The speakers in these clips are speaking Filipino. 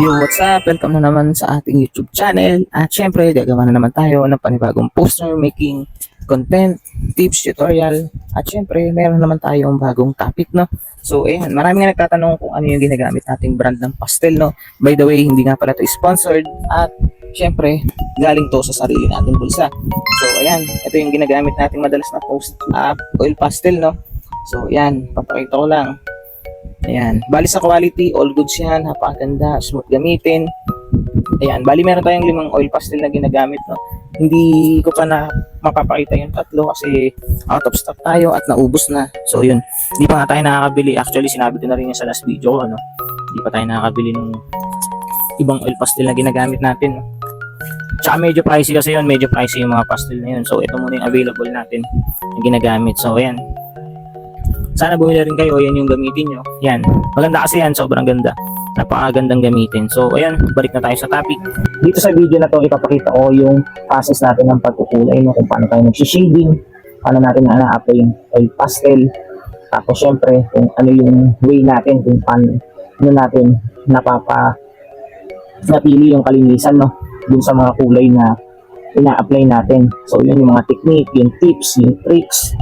Yo, what's up? Welcome na naman sa ating YouTube channel. At syempre, gagawa na naman tayo ng panibagong poster making content, tips, tutorial. At syempre, meron naman tayong bagong topic, no? So, ayan, marami nga nagtatanong kung ano yung ginagamit nating brand ng pastel, no? By the way, hindi nga pala ito sponsored. At syempre, galing to sa sarili nating bulsa. So, ayan, ito yung ginagamit nating madalas na post, oil pastel, no? So, ayan, papakita ko lang. Ayan, bali sa quality, all goods yan, napakaganda, smooth gamitin. Ayan, bali meron tayong 5 oil pastel na ginagamit, no. Hindi ko pa na mapapakita yung tatlo kasi out of stock tayo at naubos na. So yun, hindi pa nga tayo nakakabili. Actually, sinabi ko na rin yan sa last video ko, no. Hindi pa tayo nakakabili ng ibang oil pastel na ginagamit natin, no. Tsaka medyo pricey kasi yun, medyo pricey yung mga pastel na yun. So ito muna yung available natin na ginagamit. So ayan, sana bumili rin kayo, yan yung gamitin nyo. Yan, maganda kasi yan, sobrang ganda. Napakagandang gamitin. So, ayan, balik na tayo sa topic. Dito sa video na to, ipapakita ko yung process natin ng pagkukulay, no? Kung paano tayo nag-shading, paano natin na-apply yung oil pastel. Tapos, syempre, kung ano yung way natin, kung paano natin napili yung kalinisan, no? Dun sa mga kulay na ina-apply natin. So, yun yung mga technique, yung tips, yung tricks,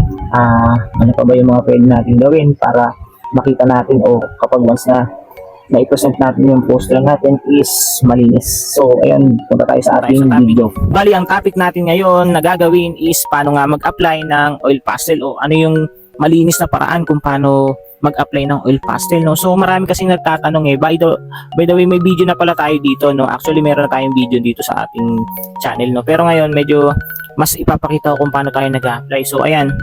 ano pa ba yung mga pwede natin gawin para makita natin o kapag once na i-present natin yung poster natin is malinis. So, ayan, punta tayo sa ating video. Bali, ang topic natin ngayon na gagawin is paano nga mag-apply ng oil pastel o ano yung malinis na paraan kung paano mag-apply ng oil pastel, no? So, marami kasi nagtatanong by the way, may video na pala tayo dito, no? Actually, meron na tayong video dito sa ating channel, no? Pero ngayon, medyo mas ipapakita ko kung paano tayo nag-apply. So, ayan,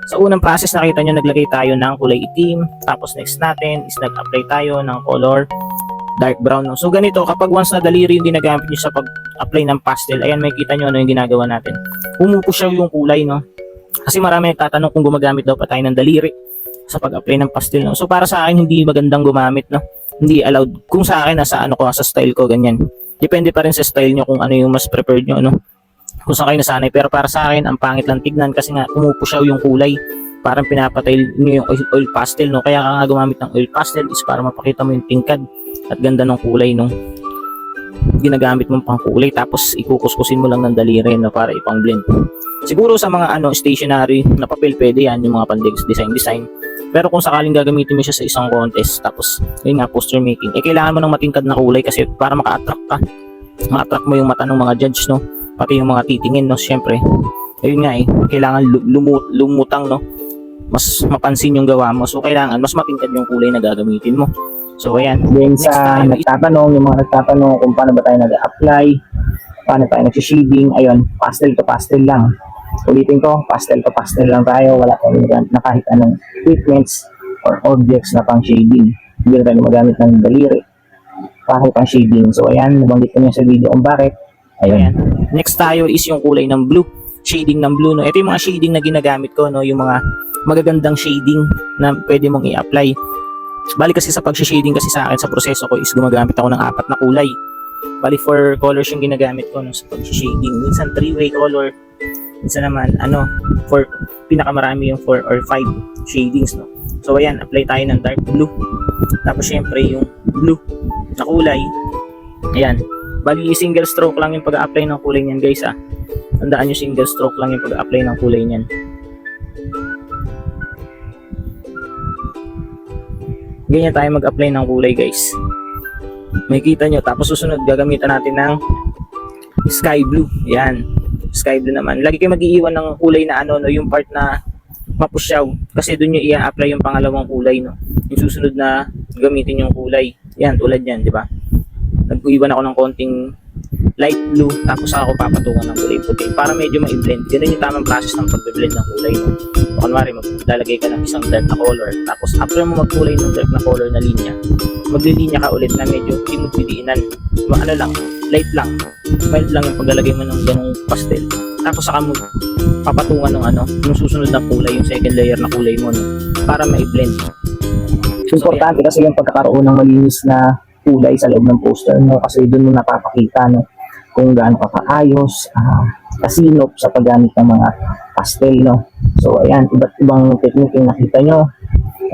sa unang process, nakita nyo, naglagay tayo ng kulay itim. Tapos, next natin is nag-apply tayo ng color dark brown, no? So, ganito, kapag once na daliri yung ginagamit nyo sa pag-apply ng pastel, ayan, may kita nyo ano yung ginagawa natin. Pumupusyaw yung kulay, no? Kasi marami nagtatanong kung gumagamit daw pa tayo ng daliri sa pag-apply ng pastel, no? So para sa akin hindi magandang gumamit, no? Hindi allowed. Kung sa akin nasa ano ko, sa style ko ganyan. Depende pa rin sa style nyo kung ano yung mas preferred nyo, no? Kung saan kayo nasanay. Pero para sa akin ang pangit lang tignan kasi nga pumupusyaw yung kulay. Parang pinapatay nyo yung oil pastel, no? Kaya ka nga gumamit ng oil pastel is para mapakita mo yung tingkad at ganda ng kulay nung ginagamit mong pang kulay, tapos ikukuskusin mo lang ng daliri, no, para ipang blend. Siguro sa mga stationary na papel pwede yan, yung mga design. Pero kung sakaling gagamitin mo siya sa isang contest, tapos yun nga, poster making, kailangan mo ng matingkad na kulay kasi para maka-attract ka. Ma-attract mo yung mata ng mga judge, no? Pati yung mga titingin, no? Siyempre, ayun nga kailangan lumutang, no? Mas mapansin yung gawa mo. So, kailangan mas matingkad yung kulay na gagamitin mo. So, ayan. Then sa nagtatanong, yung mga nagtatanong kung paano ba tayo nag-apply, paano tayo nag-shading, ayun, pastel to pastel lang. Ulitin ko, pastel to pastel lang tayo. Wala tayong na kahit anong equipments or objects na pang shading. Hindi na tayo magamit ng daliri para pang shading. So, ayan, nabanggit ko niya sa video kung bakit. Ayun. Next tayo is yung kulay ng blue. Shading ng blue, no? Ito yung mga shading na ginagamit ko, no? Yung mga magagandang shading na pwede mong i-apply. Bali kasi sa pag-shading kasi sa akin, sa proseso ko is gumagamit ako ng 4 na kulay. Bali 4 colors yung ginagamit ko, no, sa pag-shading. Minsan 3-way color, minsan naman for pinakamarami yung 4 or 5 shadings, no. So ayan, apply tayo ng dark blue. Tapos syempre yung blue na kulay. Ayan. Bali single stroke lang yung pag-apply ng kulay niyan, guys, Tandaan nyo, single stroke lang yung pag-apply ng kulay niyan. Ganyan tayo mag-apply ng kulay, guys. May kita nyo. Tapos susunod, gagamitan natin ng sky blue. Yan. Sky blue naman. Lagi kayo mag-iiwan ng kulay na no, yung part na mapusyaw. Kasi doon nyo i-apply yung pangalawang kulay, no. Yung susunod na gamitin yung kulay. Yan, tulad yan, di ba? Nag-iwan ako ng konting light blue, tapos ako papatungan ng kulay puti para medyo ma-blend. Ganun yung tamang process ng pag-blend ng kulay, no? So, kunwari, maglalagay ka ng isang dark na color, tapos after mo magkulay ng dark na color na linya, maglilinya ka ulit na medyo hindi mo didiinan. Ano lang, light lang, mild lang yung paglalagay mo ng ganung pastel. Tapos saka mo papatungan ng yung susunod na kulay, yung second layer na kulay mo, no? Para ma-blend. So, importante kasi yung pagkakaroon ng malinis na kulay sa loob ng poster, no? Kasi doon mo napapakita, no, kung gaano ka kaayos, kasinop sa paggamit ng mga pastel, no. So ayan, iba't ibang technique yung nakita nyo.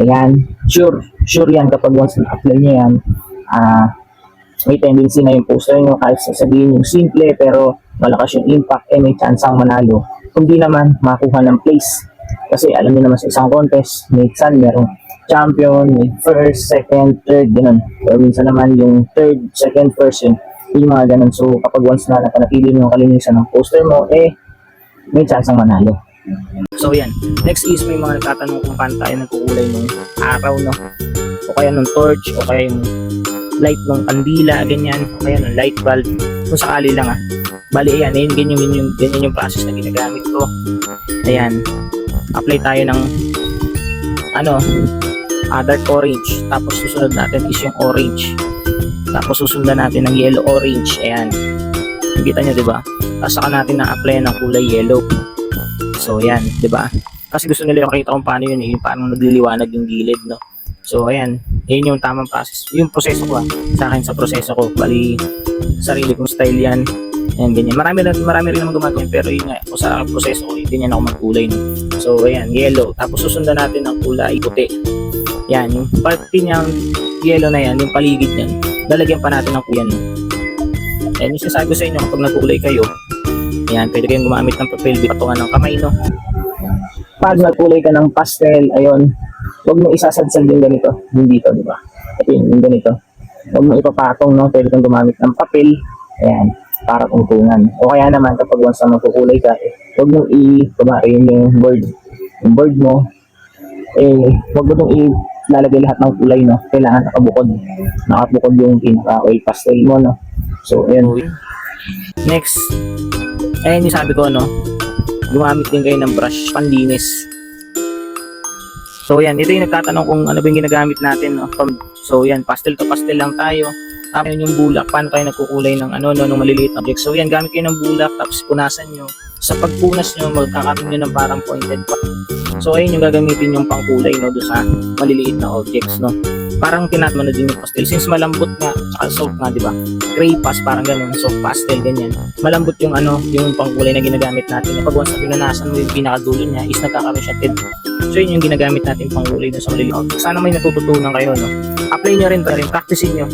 Ayan, sure yan kapag once na-apply nyo yan, may tendency na yung poster nyo kahit sasabihin yung simple pero malakas yung impact, may chance ang manalo. Kundi naman makuha ng place. Kasi alam niyo naman sa isang contest, minsan merong champion, may first, second, third, ganun. Pero minsan naman yung third, second, first, yung mga ganun. So kapag once na napanatili mo yung kalinisan ng poster mo, may chance ang manalo. So yan, next is may mga nagtatanong kung paano tayo nagkukulay ng araw, no? O kaya ng torch, o kaya yung light ng kandila, ganyan, o kaya ng light bulb, kung sakali lang Bali, ayan, ganyan yung process na ginagamit ko. Ayan, apply tayo ng dark orange, tapos susunod natin is yung orange, tapos susundan natin ng yellow orange. Ayan, nakita nyo, diba? Tapos saka natin na-apply ng kulay yellow. So ayan, diba? Kasi gusto nila yung makita kung paano yun, yung parang nagliliwanag yung gilid, no? So ayan, yun yung tamang process, yung proseso ko sa akin, sa proseso ko. Bali, sarili kong style yan. Ayan, ganyan. Marami rin naman gumagawa, pero yun nga, sa proseso ko, ganyan ako magkulay, no? So ayan, yellow, tapos susundan natin ng kulay puti. Yan, yung parte niyang yellow na yan, yung paligid niyan, lalagyan pa natin ng kuyan, no? Ayan, yung sinasabi ko sa inyo, kapag nagkulay kayo, ayan, pwede kayong gumamit ng papel, patungan ng kamay, no? Pag nagkulay ka ng pastel, ayun, huwag mo isasadsad yung ganito, hindi dito, di ba? Ito yung ganito. Huwag mo ipapatong, no? Pwede kang gumamit ng papel, ayan, para tungtungan. O kaya naman, kapag once na magkukulay ka, huwag mong i-kumari yung board mo, huwag mo itong ilalagay lahat ng kulay, no? Kailangan nakabukod yung pinaka-oil pastel mo, no? So, ayan. Next, ayan yung sabi ko, no? Gumamit din kayo ng brush panlinis. So yan, ito yung nagtatanong kung ano ba yung ginagamit natin, no? So yan, pastel to pastel lang tayo. Tapos yung bulak, paano tayo nagkukulay ng ng maliliit na object. So yan, gamit kayo ng bulak, tapos punasan nyo. Sa pagpunas nyo, magkakaroon nyo ng parang pointed pa. So ayun yung gagamitin yung pangkulay, no, doon sa maliliit na objects, no. Parang tinatmo na din yung pastel. Since malambot nga, saka soft nga, di ba? Gray pas, parang ganun, soft pastel, ganyan. Malambot yung yung pangkulay na ginagamit natin. Pag once na pinunasan mo yung pinakadulo niya, is nagkakaroon siya tin. So yun yung ginagamit natin pangkulay doon sa maliliit objects. Sana may natututunan kayo, no. Apply nyo rin, practicein nyo.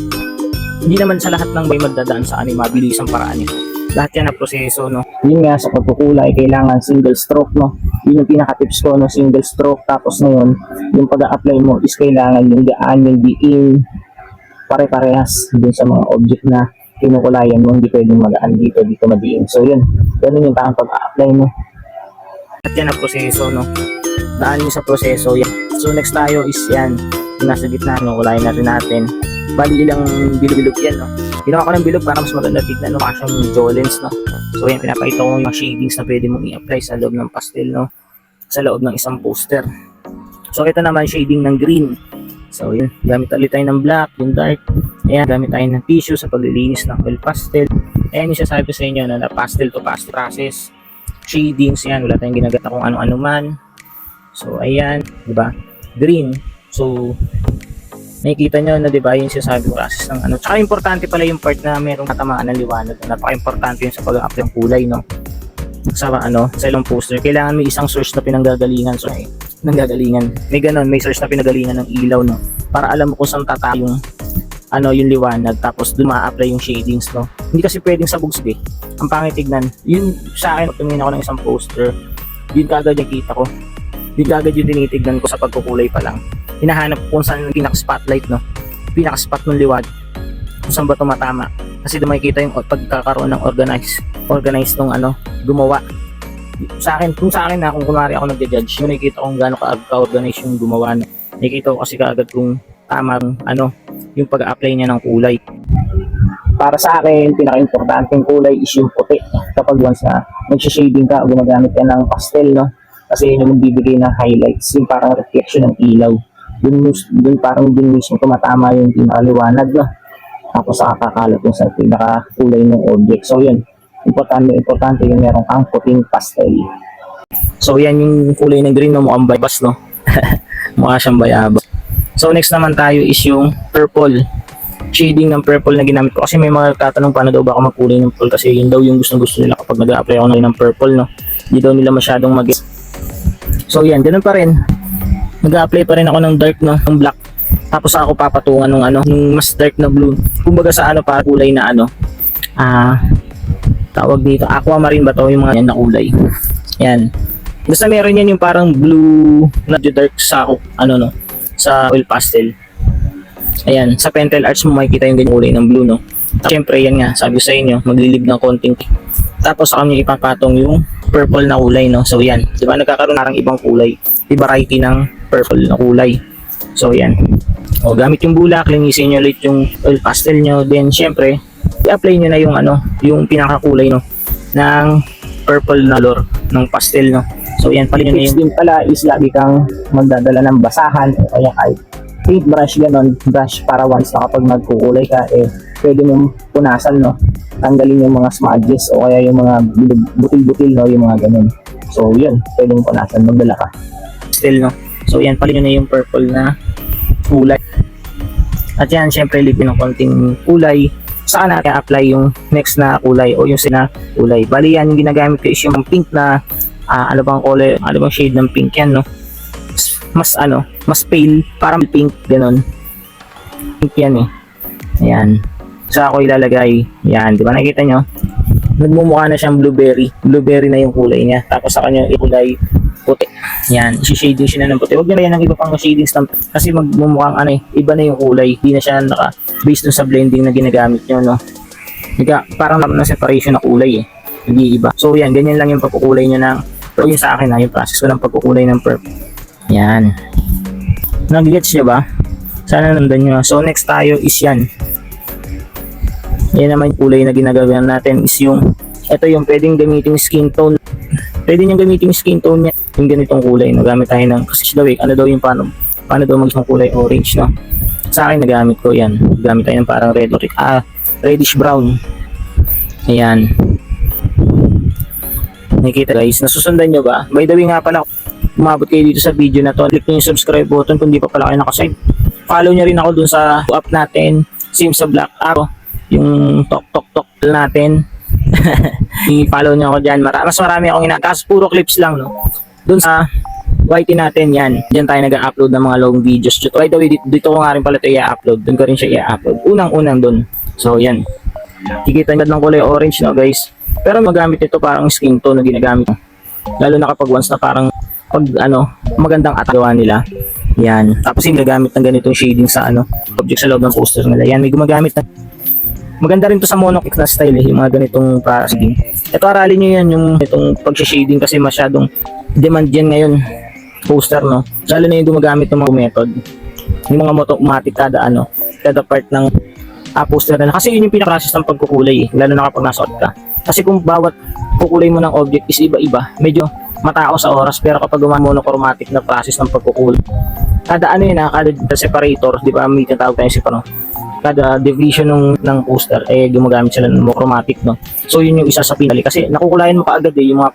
Hindi naman sa lahat ng may magdadaan sa mabilis ang paraan niya. Lahat yan na proseso, no. Yun nga, sa pagkukulay, kailangan single stroke, no. Yun yung pinaka-tips ko, no, single stroke. Tapos ngayon, yung pag-a-apply mo is kailangan yung gaan, yung diin, pare-parehas dun sa mga object na kinukulayan mo. Hindi pwedeng magaan dito madiin. So yun, ganun yung tamang pag-a-apply mo. At yan ang proseso, no. Daan nyo sa proseso. Yan. So next tayo is yan, yung nasa gitna, no, kulayan natin. Bali ilang bilog-bilog yan, no. Ginawa ko ng bilog para mas maganda tignan, no, kasi yung jolens, no. So yan, pinapakita ko yung shadings na pwede mong i-apply sa loob ng pastel, no, sa loob ng isang poster. So ito naman shading ng green. So yun, gamit ulit tayo ng black, yung dark. Ayan, gamit tayo ng tissue sa paglilinis ng oil pastel. Ayan yung sasabi ko sa inyo, no, na pastel to pastel process. Shadings, yan, wala tayong ginagata kung ano-ano man. So ayan, di ba? Green. So nakikita nyo na, diba, yung sinasabi ko process ng Tsaka importante pala yung part na merong katamaan ng liwanag. Napaka-importante yun sa pag-apply ng kulay, no? Sa sa ilang poster. Kailangan may isang source na pinanggagalingan. So, may ganun, may source na pinanggalingan ng ilaw, no? Para alam mo kung saan tatayo yung yung liwanag. Tapos doon ma-apply yung shadings, no? Hindi kasi pwedeng sabog-sabog, eh. Ang pangit tignan. Yun sa akin, tumingin ako ng isang poster. Yun kagad yung kita ko. Yun kagad yung tinitignan ko sa pagkukulay pa lang. Hinahanap ko kung saan yung pinaka-spotlight, no? Pinaka-spot ng liwanag. Kung saan ba tumatama. Kasi doon makikita yung pagkakaroon ng organized nung gumawa. Kung sa akin kung kunwari ako nagja-judge, yung nakikita kung gaano ka-organized yung gumawa. Nakikita ko kasi kaagad kung tamang yung pag-apply niya ng kulay. Para sa akin, pinaka-importanteng kulay is yung puti. Kapag once na nagsha-shading ka, gumagamit ka ng pastel, no? Kasi yun yung bibigay ng highlights, yung parang reflection ng ilaw. Dun parang dun mismo tumatama yung pinakaliwanag, no? Tapos nakakakalap yung sa pinakakulay ng object. So yun, importante yung meron kang puting pastel. So yan yung kulay ng green, no? Mukhang bayabas, no? Mukha siyang bayabas. So next naman tayo is yung purple. Shading ng purple na ginamit ko. Kasi may mga tatanong paano daw ba ako magkulay ng purple. Kasi yun daw yung gusto nila kapag nag-apply ako ng purple, no? Hindi daw nila masyadong So yan, ganun pa rin. Nag-apply pa rin ako ng dark, no, ng black. Tapos ako papatungan nung mas dark na blue. Kumbaga sa para kulay na tawag dito, aquamarine ba to, yung mga yan na kulay. Yan. Basta meron yan yung parang blue na dark sa sa oil pastel. Ayan, sa Pentel Arts mo makikita yung ganyan kulay ng blue, no. Siyempre yan nga, sabi sa inyo, maglilib ng konting. Tapos sa kanya ipapatong yung purple na kulay, no. So yan, di ba nagkakaroon ng ibang kulay, di variety ng purple na kulay. So yan. O gamit yung bulak, linisin nyo ulit yung oil pastel nyo, then syempre i-apply nyo na yung yung pinakakulay, no, ng purple na color ng pastel, no. So yan pala yun. Din pala is lagi kang magdadala ng basahan o kaya kahit paintbrush, ganon, brush para once na kapag nagkukulay ka, pwede mong punasan, no, tanggalin yung mga smudges o kaya yung mga butil-butil, no, yung mga ganon. So yun, pwede mong punasan, magdala ka still, no. So yan pala yun na yung purple na kulay. At yan, syempre lipin ng konting kulay. Saka natin apply yung next na kulay o yung sina kulay. Bali yan, yung ginagamit ko is yung pink na ano bang color, ano bang shade ng pink yan, no. Mas pale, parang pink, ganon. Pink yan Ayan. So ako ilalagay, yan, di ba nakikita nyo? Nagmumukha na siyang blueberry. Blueberry na yung kulay niya. Tapos sa kanya ikulay puti. Yan, isi-shading siya na ng puti. Huwag nyo na yan ng iba pang shading stamp kasi magmumukhang iba na yung kulay. Hindi na siya based dun sa blending na ginagamit nyo, no. Parang naman na separation na kulay Hindi iba. So yan, ganyan lang yung pagkukulay nyo ng, pero yun sa akin yung process ko ng pagkukulay ng purple. Yan. Nag-gets nyo ba? Sana nandan nyo. So next tayo is yan. Yan naman yung kulay na ginagawa natin is yung, ito yung pwedeng gamitin skin tone. Pwede nyo gamitin skin tone niya. Yung ganitong kulay. Nagamit tayo ng, kasi daw daw yung paano daw mag-isang kulay orange, no? Sa akin nagamit ko yan. Gamit tayo ng parang reddish brown. Ayan. Nakikita guys, nasusundan nyo ba? By the way nga pala, umabot kayo dito sa video na to, click nyo yung subscribe button kung di pa pala kayo nakasave. Follow nyo rin ako dun sa app natin, Sims sa Black Arrow, yung tok natin. I-follow nyo ako dyan. Mas marami akong kasi puro clips lang, no. Dun sa YT natin yan, dyan tayo nag-upload ng mga long videos. By the way, dito ko nga rin pala ito i-upload. Dun ko rin siya i-upload. Unang-unang dun. So yan. Kikita nyo ng kulay orange, no guys. Pero magamit ito parang skin tone na ginagamit. Lalo na kapag once na parang magandang atagawa nila. Yan. Tapos yung gagamit ng ganitong shading sa object sa loob ng poster nila. Yan, may gumagamit na. Maganda rin to sa monoclick na style yung mga ganitong shading. Ito aralin nyo yan, yung itong pag-shading kasi masyadong demand yan ngayon. Poster, no? Lalo na yung gumagamit ng mga method. Yung mga automatic kada part ng poster na. Kasi yun yung pinaka-process ng pagkukulay lalo na kapag nasuot ka. Kasi kung bawat kukulay mo ng object is iba-iba, medyo matao sa oras. Pero kapag monochromatic na process ng pagkukulay, kada kada separator, di ba, may tinatawag tayo separator, kada division ng poster gumagamit sila ng monochromatic, no. So yun yung isa sa pinali kasi nakukulayan mo kaagad yung mga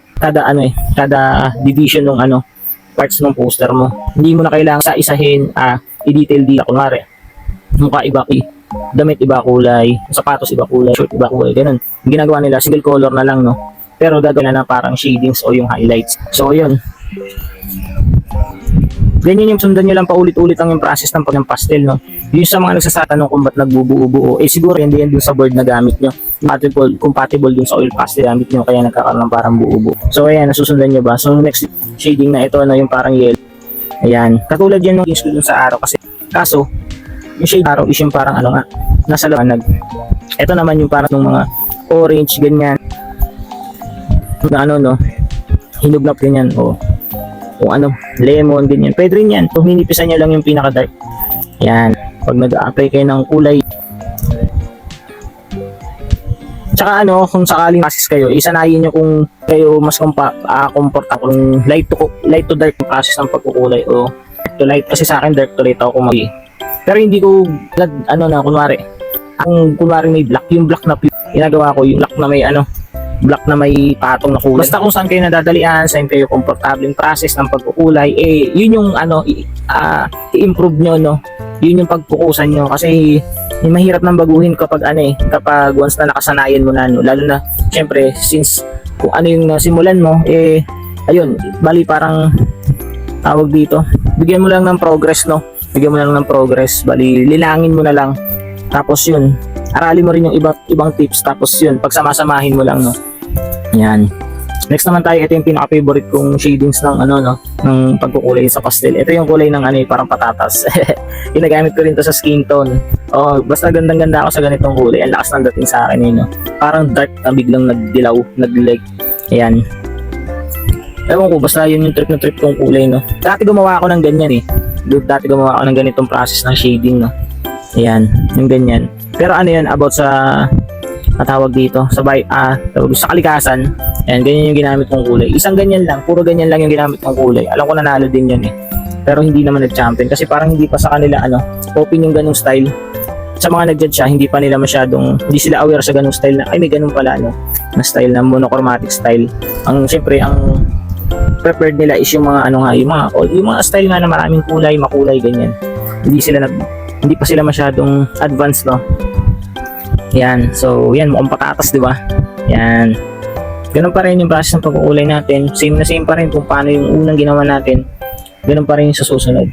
kada division ng parts ng poster mo. Hindi mo na kailangan sa isahin i-detail dito. Kunwari mukha iba damit iba kulay, sapatos iba kulay, shirt iba kulay, ganun. Yung ginagawa nila single color na lang, no. Pero gagawin na parang shadings o yung highlights. So yun, ganyan yung sundan nyo lang paulit-ulit ang yung process ng pastel, no. Yung sa mga nagsasatanong kung ba't nagbubuo-buo, siguro hindi yan dun sa board na gamit nyo, compatible dun sa oil pastel gamit nyo, kaya nagkakaroon ng parang buo-buo. So ayan, nasusundan nyo ba? So next shading na ito, yung parang yellow. Ayan, katulad yan ng dun sa araw kasi, kaso yung shade araw is yung parang nasa liwanag. Ito naman yung parang ng mga orange, ganyan na no, hinugnap ganyan o lemon, ganyan. Pwede rin yan. Kung hinipisan nyo lang yung pinaka-dark. Yan. Pag nag-apply kayo ng kulay. Tsaka kung sakaling process kayo, isanayin nyo kung kayo mas comfortable kung light to dark yung process ng pagkukulay o dark to light. Kasi sa akin dark to light ako kumagi. Pero hindi ko kunwari may black, yung black na ginagawa ko, yung black na may black na may patong na kulay. Basta kung saan kayo nadadalian, saan kayo comfortable yung process ng pagkukulay, yun yung i-improve nyo, no. Yun yung pagpukusan nyo kasi mahirap nang baguhin kapag kapag once na nakasanayan mo na, no. Lalo na syempre since kung yung simulan mo, ayun, bali parang tawag dito, bigyan mo lang ng progress, no. bigyan mo na lang ng progress, bali lilangin mo na lang, tapos yun, aralin mo rin yung ibang tips, tapos yun, pagsamasamahin mo lang, no. Yan. Next naman tayo, ito yung pinaka-favorite kong shadings ng ano, no, ng pagkukulay sa pastel. Ito yung kulay ng ano, parang patatas. Ginagamit ko rin to sa skin tone. Oh, basta gandang-ganda ako sa ganitong kulay. Ang lakas ng dating sa akin, no. Parang dark na biglang nagdilaw, nag-light. Ayan. Ewan ko, basta yun yung trip na trip kong kulay, no. Dati gumawa ako ng ganyan, eh. Dati gumawa ako ng ganitong process ng shading, no. Ayan, yung ganyan. Pero ano yun, about sa tawag dito sa kalikasan. Ayan, ganyan yung ginamit kong kulay. Isang ganyan lang, puro ganyan lang yung ginamit kong kulay. Alam ko nanalo din yan, eh. Pero hindi naman nag-champion kasi parang hindi pa sa kanila open yung ganung style. Sa mga nag-judge siya, hindi hindi sila aware sa ganung style na ay may ganun pala na style na monochromatic style. Syempre ang prepared nila is yung mga yung mga style nga na maraming kulay, makulay ganyan. Hindi pa sila masyadong advanced, no. Yan. So, yan, mukhang patatas, di ba? Yan. Ganun pa rin yung process ng pagkukulay natin. Same na same pa rin kung paano yung unang ginawa natin. Ganun pa rin yung sa susunod.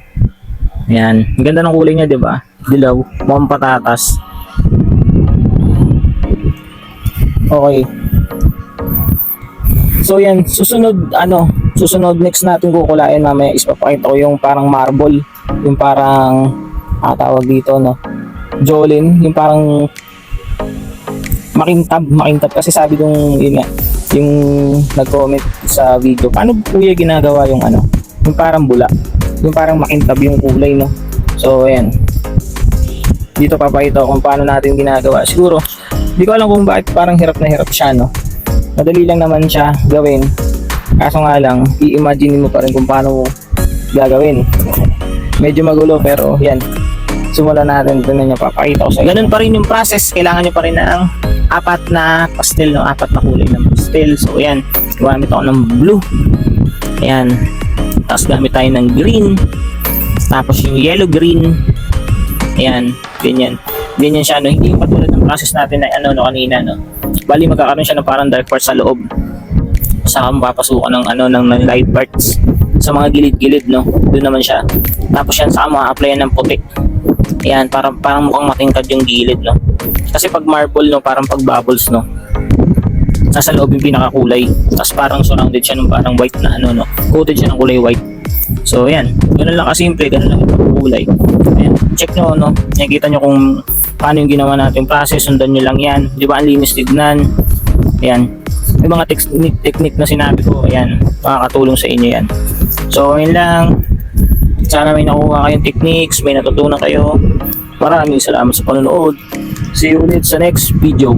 Yan. Ang ganda ng kulay niya, di ba? Dilaw. Mukhang patatas. Okay. So, yan. Susunod next natin kukulayan mamaya is papakita ko yung parang marble. Yung parang, tawag dito, no? Jolene. Yung parang makintab kasi sabi kong yun nga, yung nag-comment sa video, paano kuya ginagawa yung yung parang bula, yung parang makintab yung kulay, no. So ayan, dito papakita ko kung paano natin ginagawa. Siguro hindi ko alam kung bakit parang hirap na hirap siya, no. Madali lang naman siya gawin, kaso nga lang i-imagine mo pa rin kung paano gagawin. Medyo magulo pero yan, simulan natin. Ito na niya papakita ko sa inyo. Ganun pa rin yung process, kailangan nyo pa rin ng apat na pastel, no? Apat na kulay ng pastel. So ayan, gamit ako ng blue, ayan, tapos gamit tayo ng green, tapos yung yellow green, ayan, ganyan siya, no? Hindi yung katulad ng process natin na kanina, no. Bali magkakaroon siya ng parang dark parts sa loob, saka mapapasukan ng light parts sa mga gilid-gilid, no. Doon naman siya, tapos yan saka ma-applyan ng puti. Ayan, parang mukhang matingkad yung gilid, no. Kasi pag marble, no, parang pag bubbles, no, nasa loob yung pinakakulay. Tapos parang surrounded siya ng parang white na no, coated siya ng kulay white. So ayan, ganun lang kasimple, ganun lang yung kulay. Ayan, check nyo, no, nakikita nyo kung paano yung ginawa natin process, sundan nyo lang yan. Di ba, ang linis tignan. Ayan, may mga technique na sinabi ko, ayan, makakatulong sa inyo yan. So ayun lang. Sana may nakuha kayong techniques, may natutunan kayo. Maraming salamat sa panonood. See you ulit sa next video.